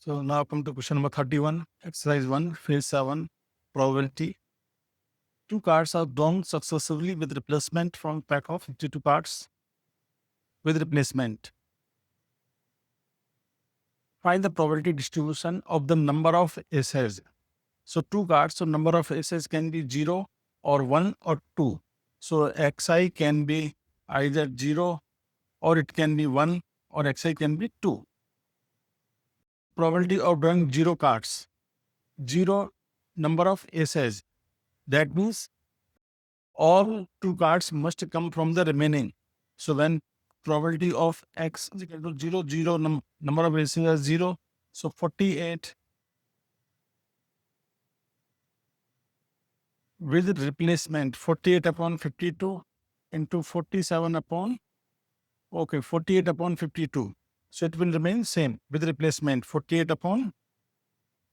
So now come to question number 31, exercise 1, phase 7, probability. Two cards are drawn successively with replacement from pack of 52 cards with replacement. Find the probability distribution of the number of aces. So two cards, so number of aces can be 0 or 1 or 2. So xi can be either 0 or it can be 1 or xi can be 2. Probability of drawing 0 cards. 0 number of aces. That means all 2 cards must come from the remaining. So when probability of x is equal to 0, number of aces is 0. So 48 with replacement, 48 upon 52 into 47 upon, 48 upon 52. So it will remain same with replacement, 48 upon,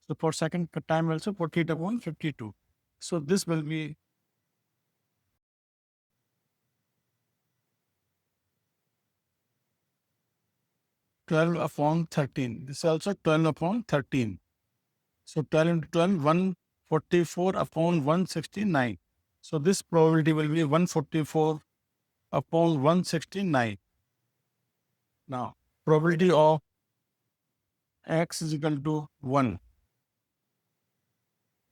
so for second time also 48 upon 52. So this will be 12 upon 13. This is also 12 upon 13. So 12 into 12, 144 upon 169. So this probability will be 144 upon 169. Now, probability of x is equal to 1.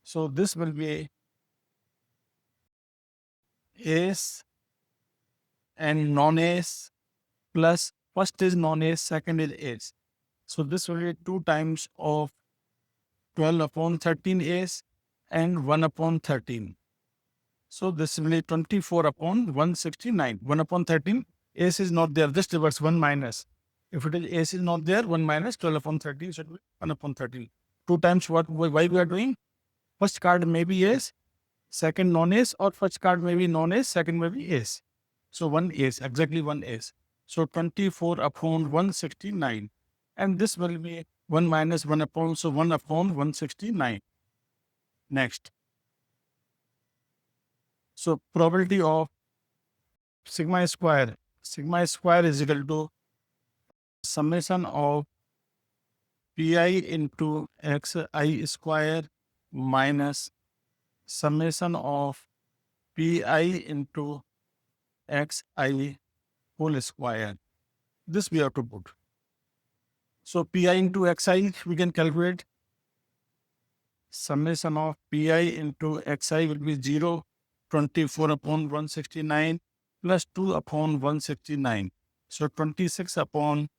So this will be ace and non-ace plus first is non-ace, second is ace. So this will be 2 times of 12 upon 13 ace and 1 upon 13. So this will be 24 upon 169. 1 upon 13, ace is not there, just reverse 1 minus. If it is ace is not there, 1 minus 12 upon 13 should be 1 upon 13. 2 times what, why we are doing? First card may be ace, second non-ace, or first card may be non-ace, second may be ace. So 1 ace, exactly 1 ace. So 24 upon 169. And this will be 1 minus 1 upon, so 1 upon 169. Next. So probability of sigma square is equal to summation of pi into xi square minus summation of pi into xi whole square. This we have to put. So pi into xi we can calculate. Summation of pi into xi will be 0, 24 upon 169 plus 2 upon 169. So 26 upon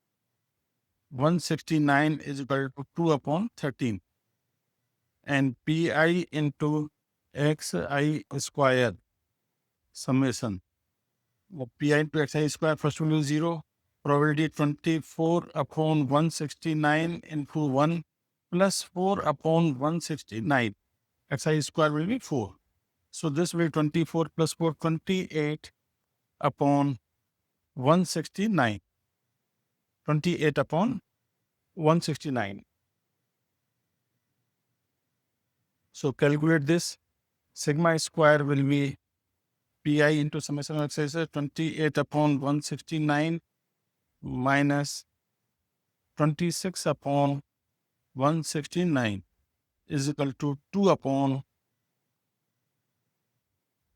169 is equal to 2 upon 13. And pi into xi square summation. Pi into xi square first will be 0. Probability 24 upon 169 into 1 plus 4 upon 169. Xi square will be 4. So this will be 24 plus 4, 28 upon 169. 28 upon 169. So calculate this. Sigma square will be pi into summation of xi 28 upon 169 minus 26 upon 169 is equal to 2 upon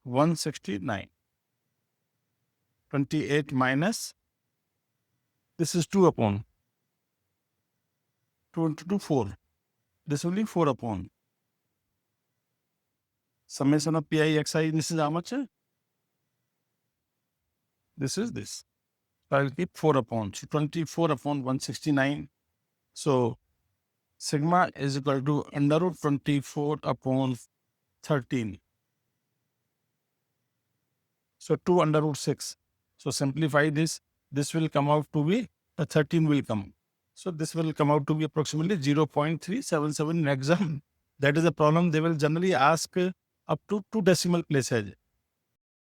169. 28 minus, this is 2 upon 2 into 2, 4. This will be 4 upon summation of pi xi. This is how much? This is this. So I will keep 4 upon. So 24 upon 169. So sigma is equal to under root 24 upon 13. So 2 under root 6. So simplify this. This will come out to be, 13 will come. So this will come out to be approximately 0.377 in exam. That is the problem. They will generally ask up to 2 decimal places.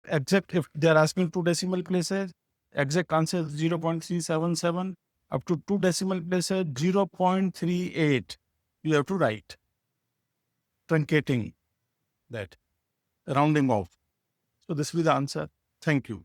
Except if they are asking 2 decimal places, exact answer is 0.377. Up to 2 decimal places, 0.38. You have to write. Truncating that. Rounding off. So this will be the answer. Thank you.